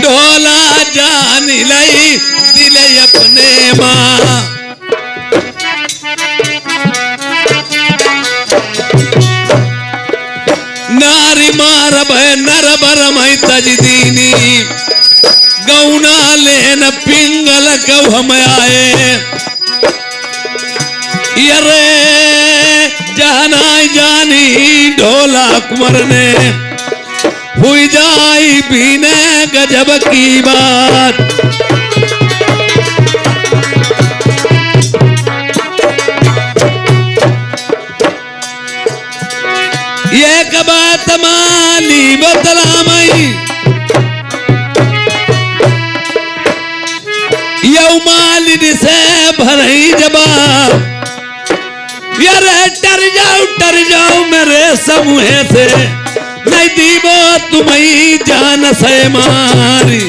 ढोला जान लई दिले अपने माँ। नारी मार भय नर बरमई तजदीनी गौना लेन पिंगल कौ हम आए। यरे जहनाई जानी ढोला कुंवर ने हुई जाई बीने गजब की बात। एक बात माली बतलामई यौ मालिन से भरई जवाब। यारे टर जाओ मेरे समूह से नहीं दीबो तुम्हें जान से मारी।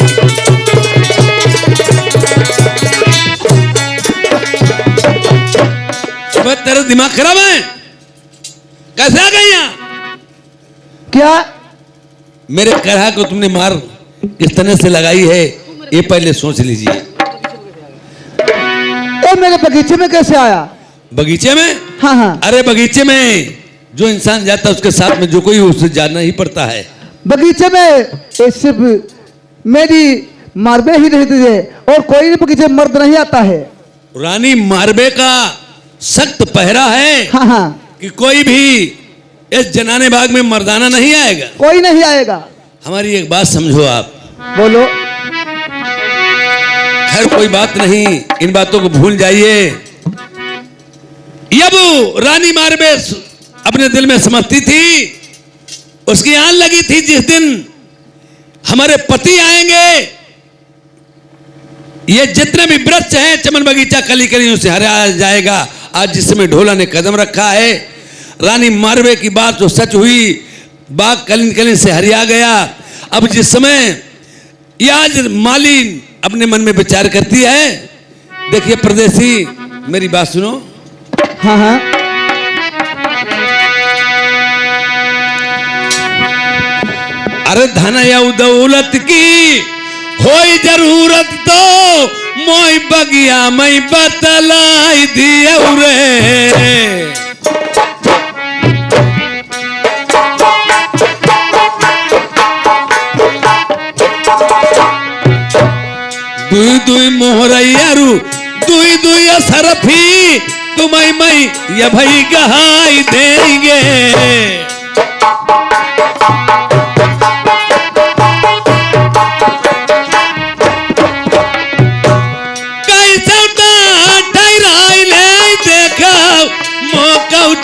तेरा दिमाग खराब है? कैसे आ गई यहाँ? क्या मेरे करहा को तुमने मार किस तरह से लगाई है ये पहले सोच लीजिए। तो मेरे बगीचे में कैसे आया? बगीचे में? हाँ हाँ। अरे बगीचे में जो इंसान जाता है उसके साथ में जो कोई उससे जाना ही पड़ता है। बगीचे में सिर्फ मेरी मारबे ही रहती है और कोई भी बगीचे में मर्द नहीं आता है। रानी मारबे का सख्त पहरा है। हाँ हाँ। कि कोई भी इस जनाने बाग में मर्दाना नहीं आएगा। कोई नहीं आएगा। हमारी एक बात समझो आप। बोलो। खैर कोई बात नहीं, इन बातों को भूल जाइए। अब रानी मारबे अपने दिल में समझती थी, उसकी आन लगी थी जिस दिन हमारे पति आएंगे ये जितने भी वृक्ष हैं चमन बगीचा कली कली उसे हरा जाएगा। आज जिस समय ढोला ने कदम रखा है रानी मारबे की बात जो सच हुई, बाग कलिन कलिन से हरिया गया। अब जिस समय ये आज मालिन अपने मन में विचार करती है, देखिए परदेसी मेरी बात सुनो। हाँ हाँ। अरे धन या दौलत की होई जरूरत तो मोई बगिया मई बतलाई दिए रे। दुई दुई मोहरैयारू दुई दुई असरफी तुम्हें मई ये भई गहाई देंगे।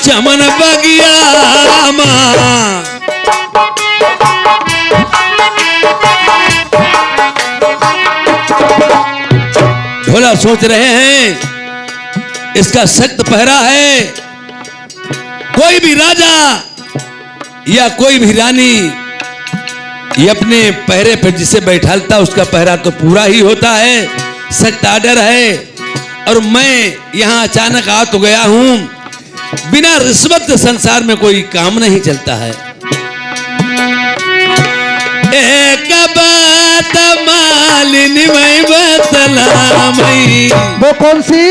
चमन बगिया ढोला सोच रहे हैं इसका सख्त पहरा है। कोई भी राजा या कोई भी रानी ये अपने पहरे पर जिसे बैठालता उसका पहरा तो पूरा ही होता है, सख्त आर्डर है। और मैं यहां अचानक आ तो गया हूं, बिना रिश्वत संसार में कोई काम नहीं चलता है। एक बात मालिनी मैं बतलामई। वो कौन सी?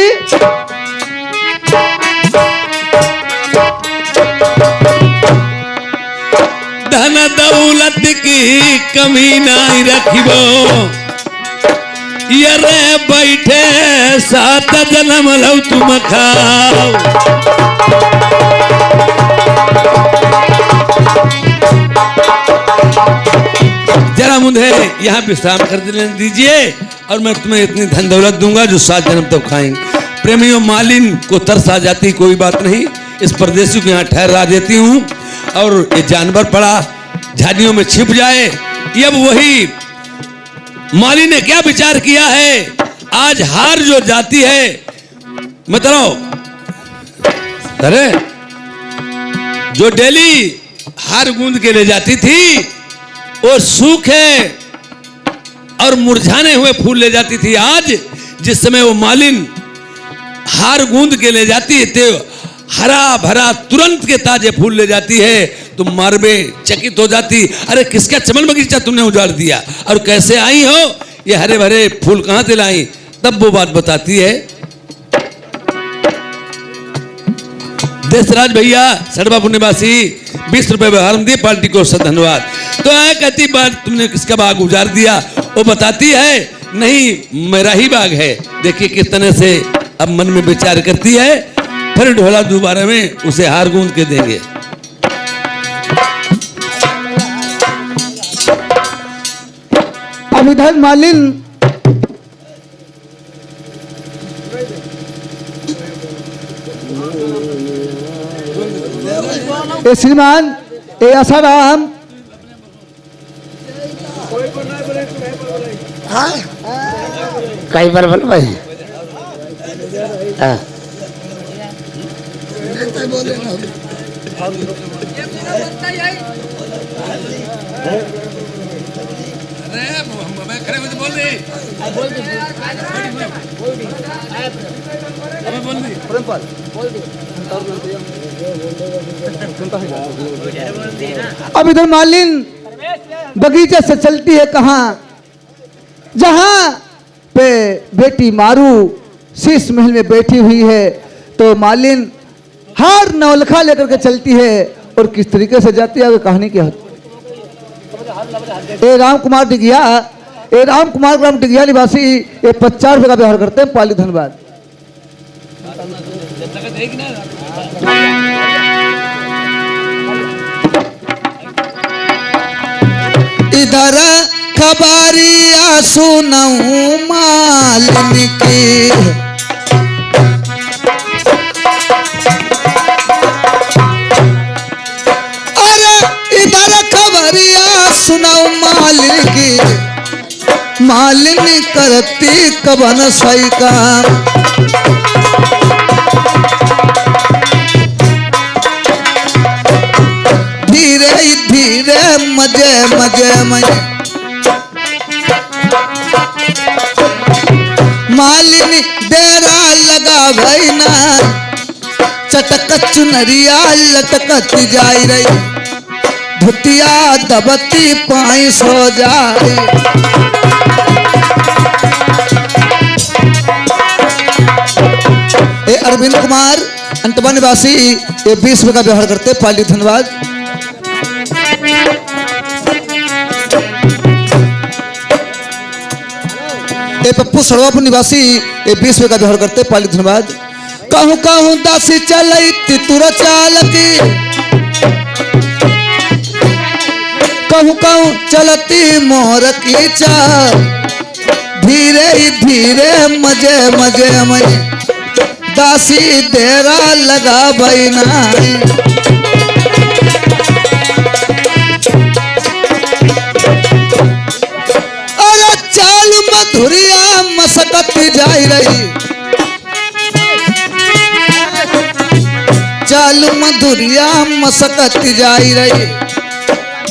धन दौलत की कमी नहीं रखिबो, यरे बैठे सात जन्म लो तुम खाओ। जरा मुझे यहाँ विश्राम कर दीजिए और मैं तुम्हें इतनी धन दौलत दूंगा जो 7 जन्म तक खाएंगे। प्रेमियों मालिन को तरस आ जाती, कोई बात नहीं, इस परदेसी को यहाँ ठहरा देती हूँ और ये जानवर पड़ा झाड़ियों में छिप जाए। अब वही माली ने क्या विचार किया है, आज हार जो जाती है मतलब अरे जो डेली हार गूंद के ले जाती थी वो सूखे और मुरझाने हुए फूल ले जाती थी। आज जिस समय वो मालिन हार गूंद के ले जाती है तो हरा भरा तुरंत के ताजे फूल ले जाती है तो मारबे चकित हो जाती, अरे किसका चमन बगीचा तुमने उजाड़ दिया और कैसे आई हो, ये हरे भरे फूल कहां से लाई। तब वो बात बताती है, देशराज भैया सड़वापुर निवासी 20 रुपए व्यवहार दिए, पार्टी को धन्यवाद। तो आया कहती बात तुमने किसका बाग उजाड़ दिया, वो बताती है नहीं मेरा ही बाग है। देखिए किस तरह से अब मन में विचार करती है, फिर ढोला दोबारा में उसे हार गूंद के देंगे। अब इधर मालिन ए श्रीमान ए आसाराम कई बार बोल भाई हाँ अब इधर मालिन बगीचे से चलती है कहाँ, जहां पे बेटी मारू शीश महल में बैठी हुई है। तो मालिन हर नवलखा लेकर के चलती है और किस तरीके से जाती है कहानी क्या होती। ए राम कुमार डिगिया, ए राम कुमार ग्राम डिगिया निवासी ये 50 रुपए का व्यवहार करते हैं, पाली धन्यवाद। इधर खबरिया सुनऊं मालिन की, अरे इधर खबरिया सुनऊं मालिन की, मालिन करती कबन सही काम। धीरे धीरे मजे मजे मजे मालिन डेरा लगा भैना, चटक चुनरिया लटकत जाई रही, धुतिया दबती पाई सो जाए। ए अरविंद कुमार अंतबा निवासी ये 20 रुपए का व्यवहार करते, पाली धन्यवाद। ए पप्पू सड़वापुर निवासी ये 20 रुपए का व्यवहार करते, पाली धन्यवाद। कहूँ कहूँ दासी चलई तितुर चालती, कहूँ कहूँ चलती मोर की चाल, धीरे धीरे मजे मजे मजे दासी डेरा लगा बैना। अरे चाल मधुरिया मसकत जाई रही, चाल मधुरिया मसकत जाई रही,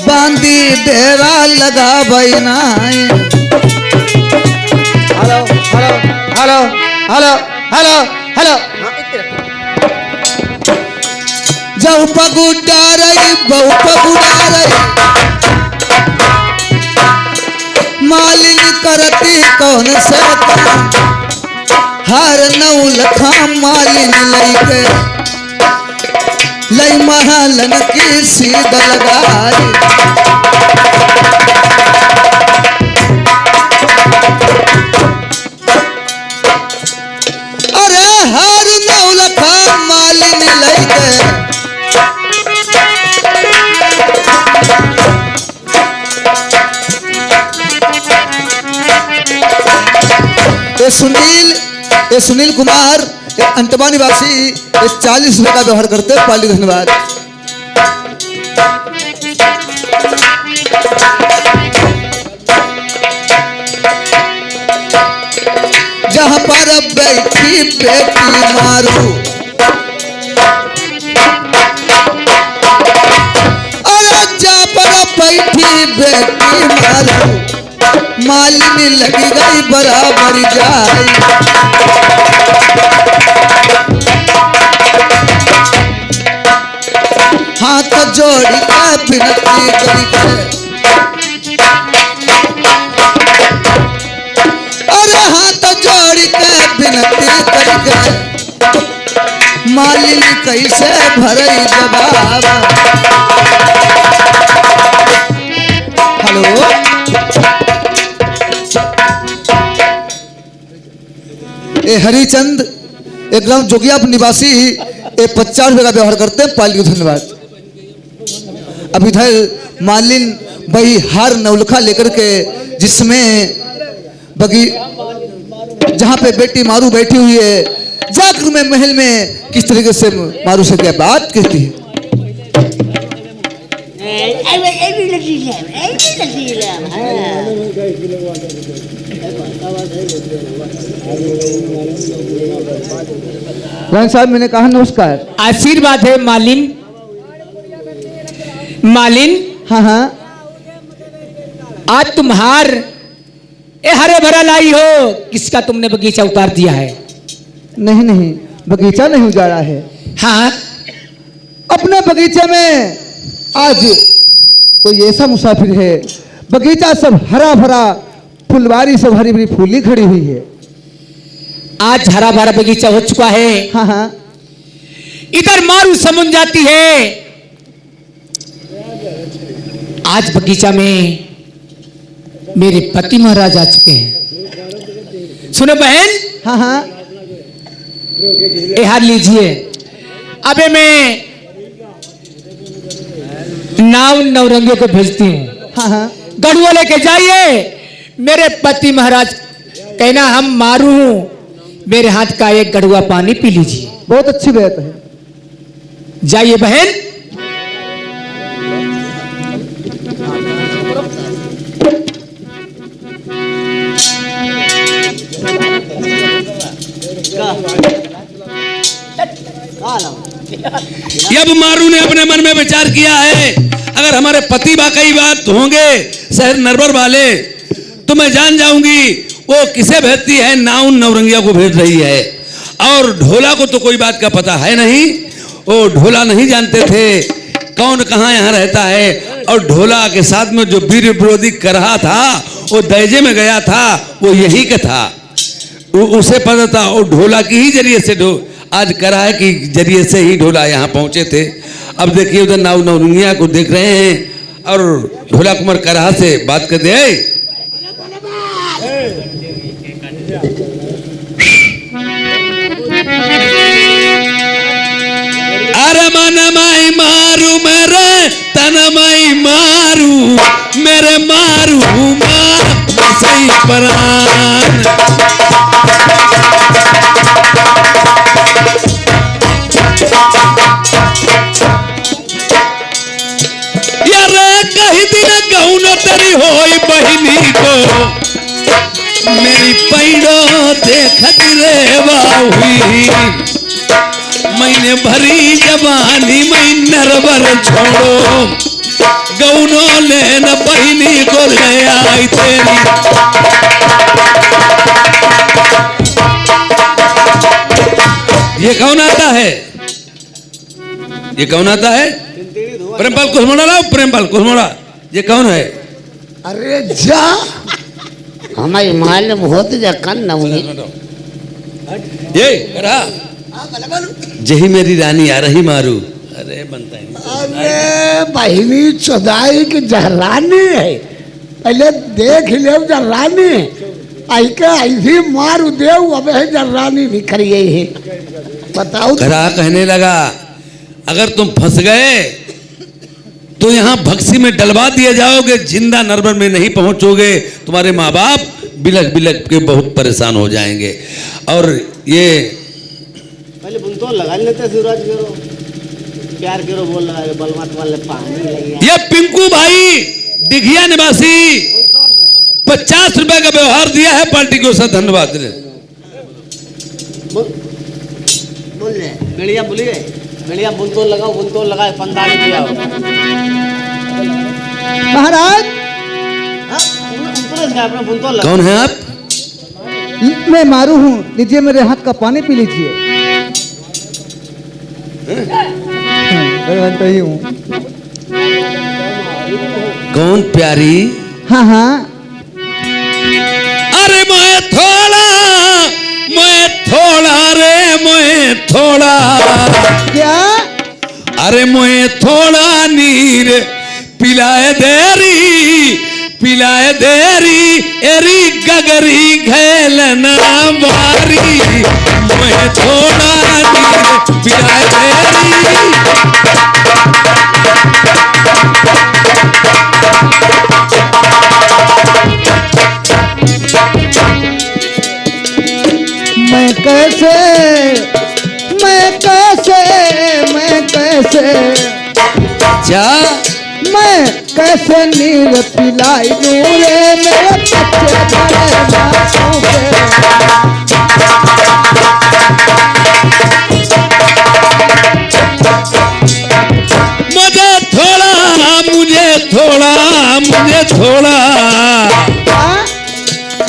बांदी डेरा लगा बैना। Hello hello hello hello hello hello जाऊ पगुडा रही बहु पगुडा रही, मालिन करती कौन सा काम, हर नौलखा मालिन लईके लई महलन की सीध लगाई। अरे हर नौलखा मालिन लईके ये सुनील कुमार अंतबा निवासी ये 40 रुपए का व्यवहार करते, पाली धन्यवाद। जहाँ पर बैठी बेटी मारू, अरे जहाँ पर बैठी बेटी मारू, मालिनी लगी गई बराबर जाए। हाथ जोड़ के विनती करके अरे हाथ जोड़ के विनती करके मालिन कैसे भरई जवाब। हेलो ए हरिचंद एक ग्राम जोगिया निवासी ए 50 रुपये का व्यवहार करते हैं, पाली को धन्यवाद। अब इधर मालिन वही हार नवलखा लेकर के जिसमें बगी जहां पे बेटी मारू बैठी हुई है जाकर में महल में किस तरीके से मारू से क्या बात कहती है। साहब मैंने कहा नमस्कार। आशीर्वाद है मालिन। मालिन हाँ हाँ आज तुम हार ए हरे भरा लाई हो, किसका तुमने बगीचा उतार दिया है? नहीं नहीं बगीचा नहीं उजाड़ा है। हाँ अपने बगीचे में आज कोई ऐसा मुसाफिर है, बगीचा सब हरा भरा, फुलवारी सब हरी भरी फूली खड़ी हुई है। आज हरा भरा बगीचा हो चुका है। हाँ हाँ इधर मारू समुन जाती है। आज बगीचा में मेरे पति महाराज आ चुके हैं। सुनो बहन, हाँ हाँ ये हार लीजिए। अबे मैं नाव नवरंगियों को भेजती हूँ। हाँ हाँ गढ़ुआ लेके जाइए। मेरे पति महाराज कहना हम मारू हूं, मेरे हाथ का एक गढ़ुआ पानी पी लीजिए। बहुत अच्छी बात है। जाइए बहन। अब मारू ने अपने मन में विचार किया है, अगर हमारे पति वाकई बात होंगे शहर नरबर वाले तो मैं जान जाऊंगी वो किसे भेजती है, नाउन नवरंगिया को भेज रही है। और ढोला को तो कोई बात का पता है नहीं, वो ढोला नहीं जानते थे कौन कहाँ यहाँ रहता है। और ढोला के साथ में जो वीर विरोधी कर रहा था वो दैजे में गया था, वो यही का था, उसे पता था। और ढोला की ही जरिए से आज करा है कि जरिए से ही ढोला यहाँ पहुंचे थे। अब देखिए उधर नाव नवरंगिया को देख रहे हैं और ढोला कुमार कराहा से बात करते हैं। अरे मन माई मारू मेरे तन माई मारू मेरे मारू मार सही परान। कही दिन गौन तेरी होई बहिनी को मेरी पैड़ो देखत रेवा हुई। मैंने भरी जवानी मैं नरबर छोड़ो गौनो लेन बहिनी को ले आई तेरी। ये कौन आता है? ये कौन आता है? प्रेमपाल कुसमोड़ा लाओ, प्रेमपाल कुसमोड़ा। ये कौन है? अरे जा हमारी मालूम होते जा कन ना मुझे ये करा जही मेरी रानी आ रही मारू। अरे बनता है। अरे बहिनी चौदाई की जहरानी है, पहले देख ले जहरानी आई का ऐसी मारू देव अब है जहरानी निखर गई है। बताओ करा कहने लगा अगर तुम फंस गए तो यहाँ भक्सी में डलवा दिए जाओगे, जिंदा नरबर में नहीं पहुंचोगे, तुम्हारे माँ बाप बिलक बिलक के बहुत परेशान हो जाएंगे। और ये पहले बुलतो लगा लेते शिवराज करो प्यार करो बोल लगा बलमत वाले पानी लगी। ये पिंकू भाई दिघिया निवासी 50 रुपए का व्यवहार दिया है पार्टी को, सर धन्यवाद। बोल रहे बेड़िया बोली गए बेड़िया बुलतो लगाओ बुलतो लगाए पंदारी दिया महाराज। अपना बुलतो लगा। कौन है आप? मैं मारू हूँ, लीजिए मेरे हाथ का पानी पी लीजिए। बलवंत ही हूँ। कौन प्यारी? हाँ हाँ अरे मैं थोड़ा रे मैं थोड़ा, क्या? अरे मैं थोड़ा नीर पिलाए देरी एरी गगरी घैलना बारी, मैं थोड़ा नीर पिलाए देरी। मैं कैसे क्या? मैं कैसे नीर पिलाई दूं रे मेरे बच्चे बड़े बापू के।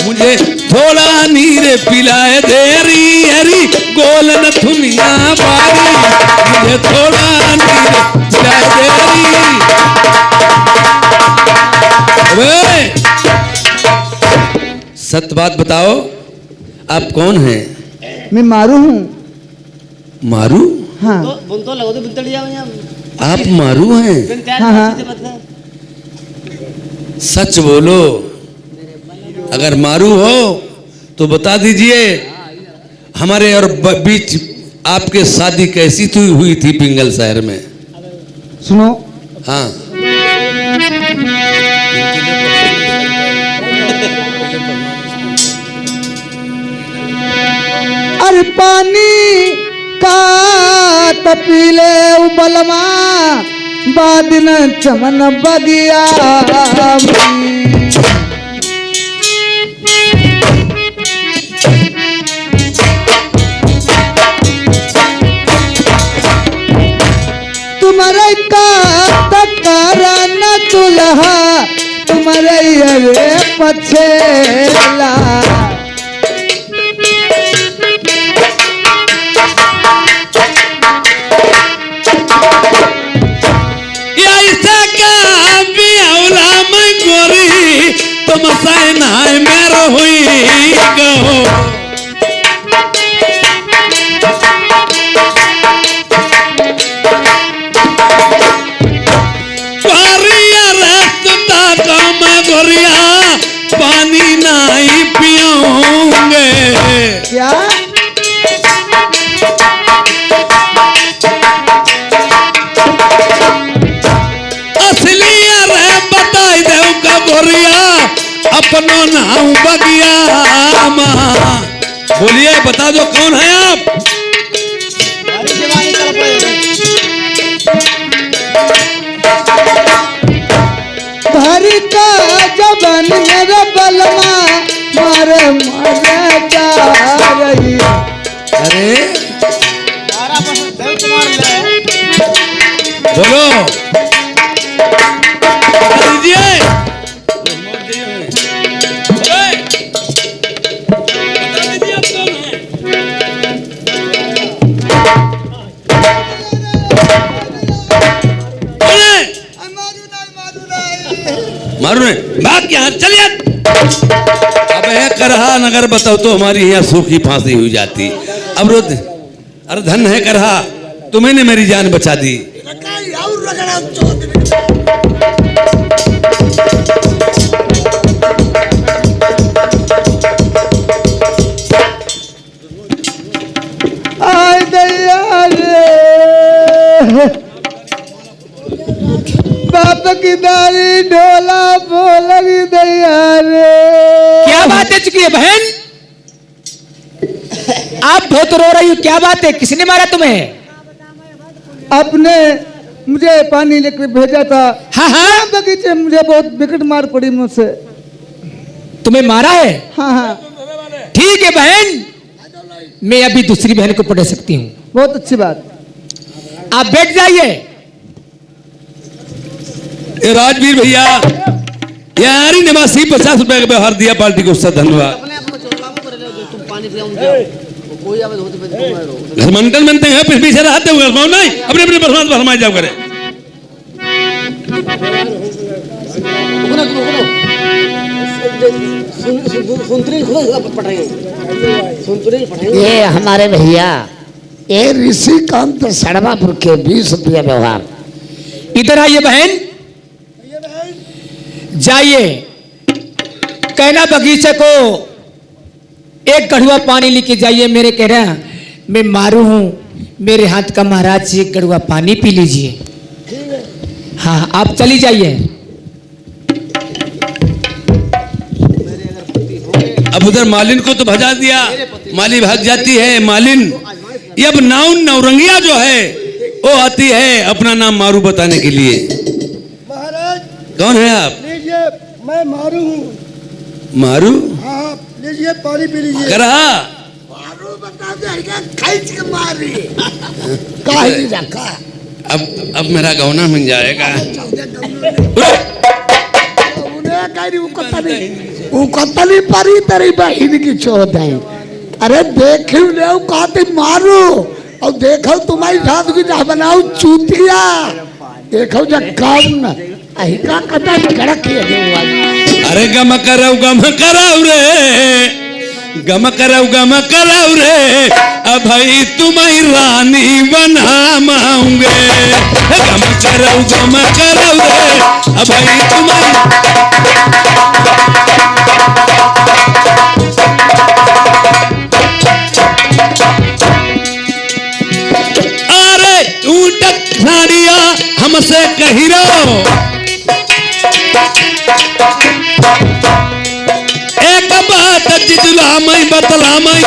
मुझे थोड़ा नीर पिलाए देरी हरी गोल न थुनिया बारी, मुझे थोड़ा नीर पिलाए देरी। अबे सत्य बात बताओ, आप कौन हैं? मैं मारू हूँ। मारू? हाँ तो बुन तो लगो तो बुन जाओ यहाँ आप मारू हैं? बिन तैयार हाँ, हाँ। चीजें बदले। सच बोलो, अगर मारू हो तो बता दीजिए। हमारे और बीच आपके शादी कैसी हुई थी पिंगल शहर में? सुनो, हाँ अरे पानी का तपीले उबलमा बादिन चमन बगिया तुम्हारे का तकारा न तुलहा तुम्हारे ये पछेला। तुम सहनाए मेर हुई गो, गोरिया पानी नहीं पियोंगे। क्या? असली रे बताई दे का गोरिया अपनो नाम बगिया माँ। बोलिए, बता दो कौन है आप? हमारी जवानी तड़प रही है। भरी का जबन मेरे बलमा मारे मारे जा रही। अरे सारा बस देव कुमार ले बोलो, बता दीजिए। बता दीजिए आप कौन हैं? मारू ने बात यहाँ चलिए। अब है करहा नगर बताओ तो हमारी यहाँ सूखी फांसी हुई जाती। अब रोज अरे धन है करहा, तुम्हें ने मेरी जान बचा दी। आय दैया रे बाप की दारी ढोला बोलगी दैया रे। क्या बात है चुकी है बहन? आप बहुत रो रही हो, क्या बात है? किसने मारा तुम्हें? आपने मुझे पानी लेकर भेजा था। हाँ हाँ, बगीचे मुझे बहुत विकट मार पड़ी मुझसे। तुम्हें मारा है? हाँ हाँ ठीक है बहन, मैं अभी दूसरी बहन को पढ़ा सकती हूँ। बहुत अच्छी बात। आप बैठ जाइए। ए राजवीर भैया, यारी निवासी 50 रुपए का व्यवहार दिया पार्टी को, उसका धन्यवाद। अपने आप को चोला में कर ले, तुम पानी पिलाओ जाओ। कोई आवे होते पे तुम रो घरमंडल बनते हैं फिर पीछे रहते हुए घरमाओ नहीं अपने अपने बरसात भरमाए जाओ करे सुनतरी पढ़ाई सुनतरी पढ़ाई ये हमारे भैया ये ऋषिकांत सड़वापुर के 20 रुपया व्यवहार। इधर आइए बहन, जाइए कहना बगीचे को एक गढ़ुआ पानी लेके जाइए। मेरे कह रहा मैं मारू हूं, मेरे हाथ का महाराज जी एक गढ़ुआ पानी पी लीजिए। हाँ आप चली जाइए। अब उधर मालिन को तो भजा दिया, माली भाग जाती है मालिन। ये अब नौरंगिया जो है वो आती है अपना नाम मारू बताने के लिए। महाराज कौन है आप? लीजिए, मैं मारू हूँ। मारू? हाँ लीजिए, पानी पी लीजिए। करा मारू बता देगा खींच के मारी काहे रखा। अब मेरा गौना मिल जाएगा। उन्हें कहीं वो कतली परी तेरी बहन की चोट है। अरे देख ले कहते मारू और देखो तुम्हारी साथ की जा बनाओ चूतिया देखो जब काम न अहिका कटा कड़क अरे गम करौ रे, गम करौ रे, अब भाई तुम्हारी रानी बनाऊंगे। गम करौ रे, अब भाई तुम्हारी खाड़िया हमसे कही रो एक बात जितलामई बतलामई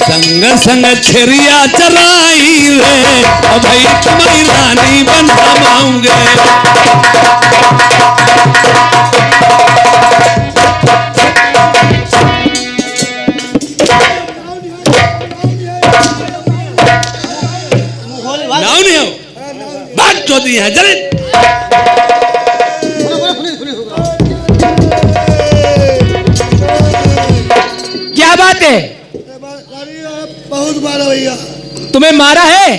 संग संग छेरिया चराई रे भाई तुम्हारी रानी बनाऊंगे। नाव नहीं हो बात चौधी है जरे क्या बात है? बहुत मारा भैया। तुम्हें मारा है?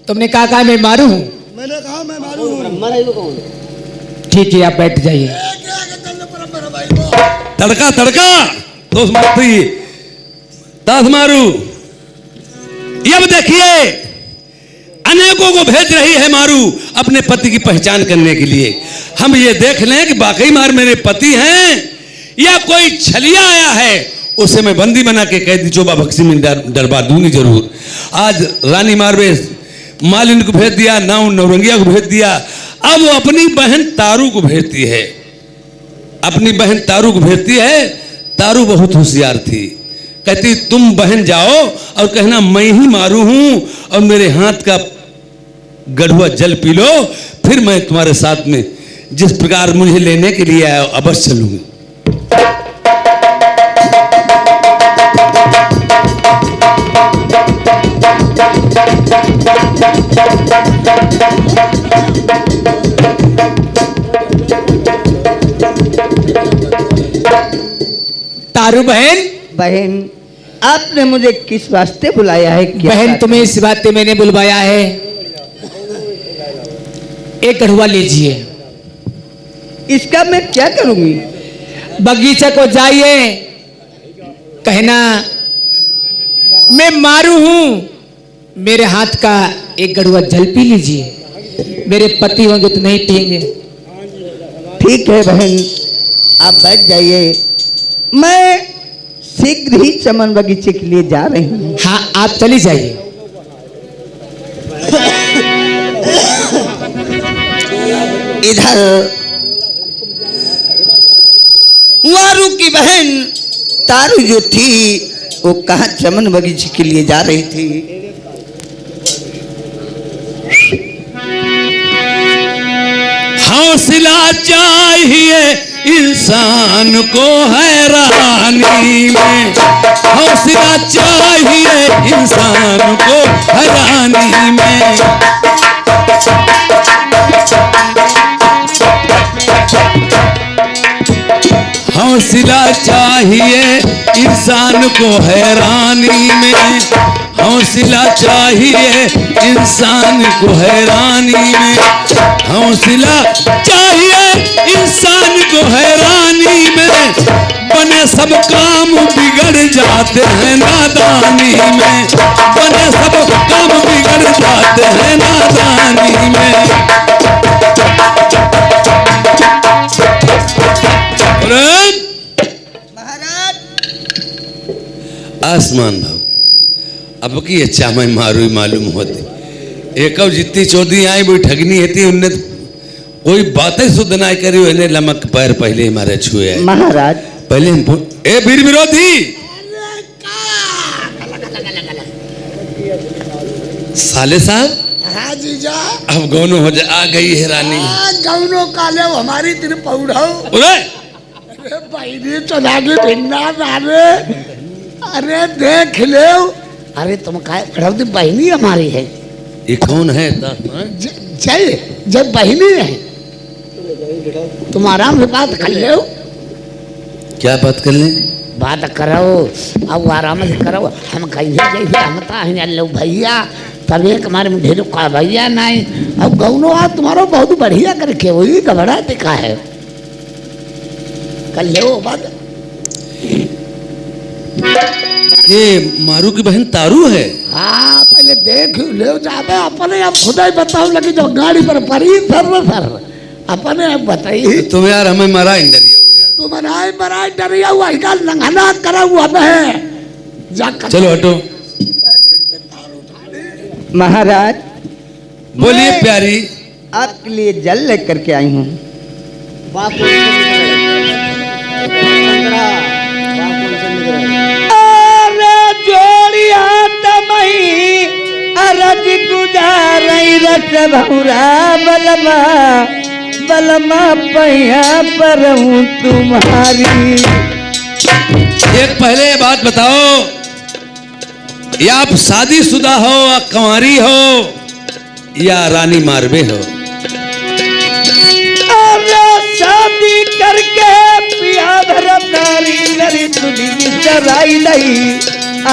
तुमने कहा मैं मारू हूं? मैंने कहा मैं मारू हूँ। मरा ये कौन? ठीक है आप बैठ जाइए। तड़का तड़का दोस्त मारती दास मारू। अब देखिए अनेकों को भेज रही है मारू अपने पति की पहचान करने के लिए। हम ये देख लें कि वाकई मार मेरे पति हैं या कोई छलिया आया है, उसे मैं बंदी बना के कैदी चोबा बक्सी में डरवा दूंगी जरूर। आज रानी मारवे मालिन को भेज दिया, नौरंगिया को भेज दिया। अब वो अपनी बहन तारू को भेजती है, अपनी बहन तारू को भेजती है। तारू बहुत होशियार थी, कहती तुम बहन जाओ और कहना मैं ही मारू हूं और मेरे हाथ का गढ़ुआ जल पी लो, फिर मैं तुम्हारे साथ में जिस प्रकार मुझे लेने के लिए आया अवश्य चलूंगी। तारू बहन, बहन आपने मुझे किस वास्ते बुलाया है? क्या बहन तुम्हें इस बात पे मैंने बुलवाया है, एक गढ़ुआ लीजिए। इसका मैं क्या करूंगी? बगीचे को जाइए, कहना मैं मारू हूं, मेरे हाथ का एक गढ़ुआ जल पी लीजिए। मेरे पति होंगे तो नहीं पिएंगे। ठीक है बहन, आप बैठ जाइए, मैं शीघ्र ही चमन बगीचे के लिए जा रही हूँ। हाँ आप चली जाइए। इधर मारू की बहन तारू जो थी वो कहाँ चमन बगीचे के लिए जा रही थी। हौसला चाहिए इंसान को हैरानी में, हौसला चाहिए इंसान को हैरानी में। हौसला चाहिए इंसान को हैरानी में, हौसला चाहिए इंसान को हैरानी में, हौसला चाहिए इंसान को हैरानी में, बने सब काम बिगड़ जाते हैं नादानी में, बने सब काम बिगड़ जाते हैं नादानी में। आसमान भाव अब की अच्छा मैं मारू मालूम होती एक जितनी चौधरी आई वो ठगनी होती उनने कोई बातें शुद्ध ना करी उन्हें लमक पैर पहले ही मारे छुए महाराज पहले हम ए वीर विरोधी साले साहब हाँ जीजा अब गौनो हो जा आ गई है रानी गौनो काले हमारी तेरे पौड़ो अरे अरे बहनी चला के भिन्ना अरे अरे देख ले अरे तुम का प्रभु बहनी हमारी है ये कौन है जय जय बहनी है तुम आराम से बात कर ले क्या बात कर ले बात करो अब आराम से करो हम कहीं जैसे हम तो भैया तब एक हमारे में ढेर का भैया नहीं अब गौनो आज तुम्हारा बहुत बढ़िया करके वही घबरा दिखा है कर ले वो बात ये मारू की बहन तारू है हाँ पहले देख ले जाते अपने आप खुदा ही बताओ लगे जो गाड़ी पर परी सर अपने आप बताइए तुम यार हमें मरा इंडरियो तुम मराए डरिया हुआ लंघना करा हुआ है चलो हटो महाराज बोलिए मैं प्यारी आपके लिए जल लेकर के आई हूँ बाप कौन से निकला बाप कौन से निकला अरे जोड़िया तमही अरज गुजार रस भौरा बलमा बलमा पैया पर हूँ तुम्हारी। एक पहले ये बात बताओ या आप शादीशुदा हो या कंवारी हो या रानी मारबे हो अरे शादी करके पिया धरमदारी नरी तुझी चराई नहीं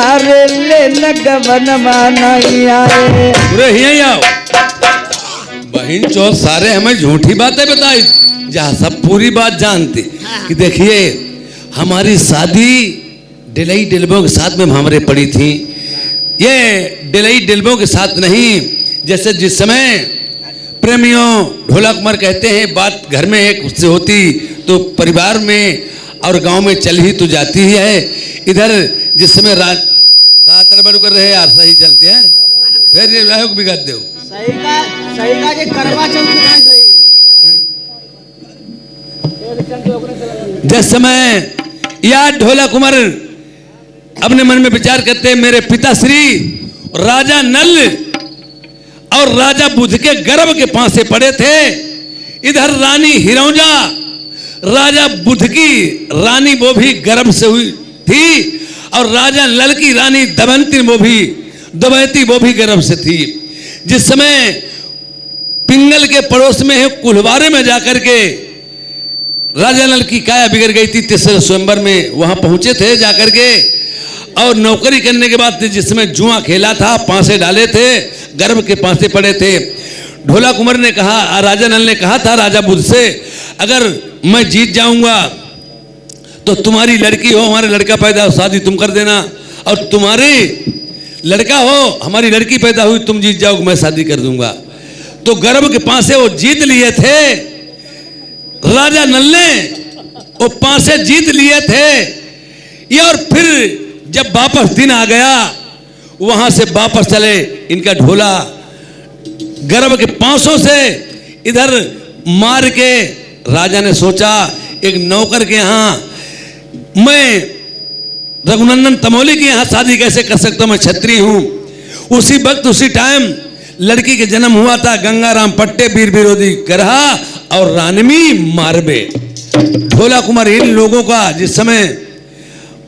अरे ले नगवन नहीं आए पूरे ही आओ बहन चौथ सारे हमें झूठी बातें बताई जहाँ सब पूरी बात जानती कि देखिए हमारी शादी डिलई डिलबों के साथ में हमारे पड़ी थी ये डिलई डिलबों के साथ नहीं जैसे जिस समय प्रेमियों ढोला कुमार कहते हैं बात घर में एक उससे होती तो परिवार में और गांव में चल ही तो जाती ही है इधर जिस समय रात बड़ू कर रहे यार सही चलते हैं फिर ये रहो बिगड़ दो सही का के करवा चौथ में सही जिस समय यार ढोला कुमार अपने मन में विचार करते हैं मेरे पिताश्री राजा नल और राजा बुध के गर्भ के पासे पड़े थे इधर रानी हिरौजा राजा बुध की रानी वो भी गर्भ से हुई थी और राजा नल की रानी दमयंती वो भी गर्भ से थी जिस समय पिंगल के पड़ोस में है कुलवारे में जाकर के राजा नल की काया बिगड़ गई थी तीसरे स्वयंवर में वहां पहुंचे थे जाकर के और नौकरी करने के बाद जिसमें जुआ खेला था पांसे डाले थे गर्भ के पांसे पड़े थे ढोला कुमार ने कहा राजा नल ने कहा था राजा बुध से अगर मैं जीत जाऊंगा तो तुम्हारी लड़की हो हमारे लड़का पैदा हो शादी तुम कर देना और तुम्हारे लड़का हो हमारी लड़की पैदा हुई तुम जीत जाओगे मैं शादी कर दूंगा तो गर्भ के पांसे वो जीत लिए थे राजा नल ने वो पांसे जीत लिए थे ये और फिर जब वापस दिन आ गया वहां से वापस चले इनका ढोला गर्भ के पांसों से इधर मार के राजा ने सोचा एक नौकर के यहां मैं रघुनंदन तमोली के यहां शादी कैसे कर सकता हूं मैं क्षत्रिय हूं उसी वक्त उसी टाइम लड़की के जन्म हुआ था गंगाराम पट्टे वीर विरोधी करहा और रानमी मारबे ढोला कुमार इन लोगों का जिस समय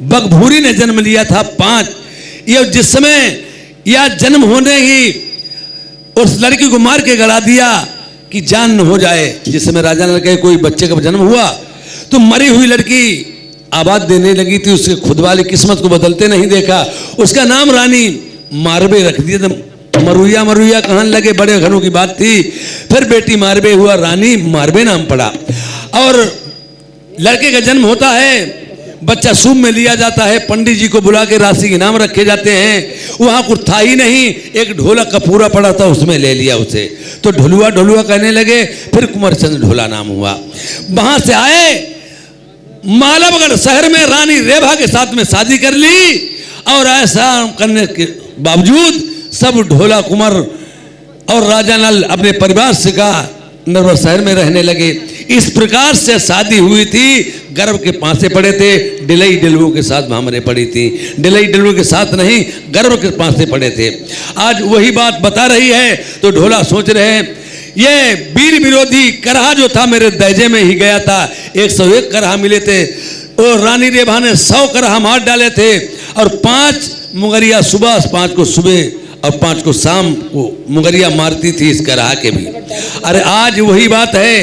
बगभूरी ने जन्म लिया था 5 ये जिस समय यह जन्म होने ही उस लड़की को मार के गड़ा दिया कि जान न हो जाए जिस समय राजा ने कहे कोई बच्चे का जन्म हुआ तो मरी हुई लड़की आवाज देने लगी थी, उसके खुद वाली किस्मत को बदलते नहीं देखा। उसका नाम रानी मारबे रख दिया। तो मरुया मरुया कहने लगे, बड़े घरों की बात थी। फिर बेटी मारबे हुआ, रानी मारबे नाम पड़ा। और लड़के का जन्म होता है, बच्चा सूप में लिया जाता है, पंडित जी को बुला के राशि के नाम रखे जाते हैं। वहां कुछ था ही नहीं, एक ढोलक का पूरा पड़ा था, उसमें ले लिया उसे। तो ढोलुआ ढोलुआ कहने लगे, फिर कुंवरचंद ढोला नाम हुआ। वहां से आए, मालवगढ़ शहर में रानी रेभा के साथ में शादी कर ली। और ऐसा करने के बावजूद सब ढोला कुंवर और राजा नल अपने परिवार से कहा नरवर शहर में रहने लगे। इस प्रकार से शादी हुई थी। गर्भ के पांसे पड़े थे, डिलई डिलवों के साथ भामरे पड़ी थी। डिलई डिलवों के साथ नहीं, गर्भ के पांसे पड़े थे। आज वही बात बता रही है। तो ढोला सोच रहे हैं, ये वीर विरोधी करहा जो था मेरे दैजे में ही गया था। 101 करहा मिले थे और रानी रेभा ने 100 करहा मार डाले थे। और 5 मुंगरिया सुबह, 5 को सुबह और 5 को शाम को मुंगरिया मारती थी इस करहा के भी। अरे आज वही बात है।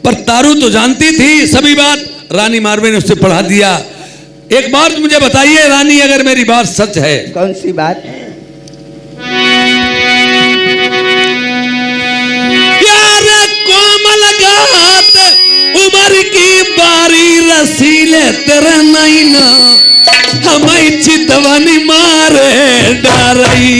पर तारू तो जानती थी सभी बात, रानी मारबे ने उससे पढ़ा दिया। एक बात मुझे बताइए रानी, अगर मेरी बात सच है। कौन सी बात? यार कोमल गात उमर की बारी रसीले तेरे नैना हमें चितवनी मारे डरई।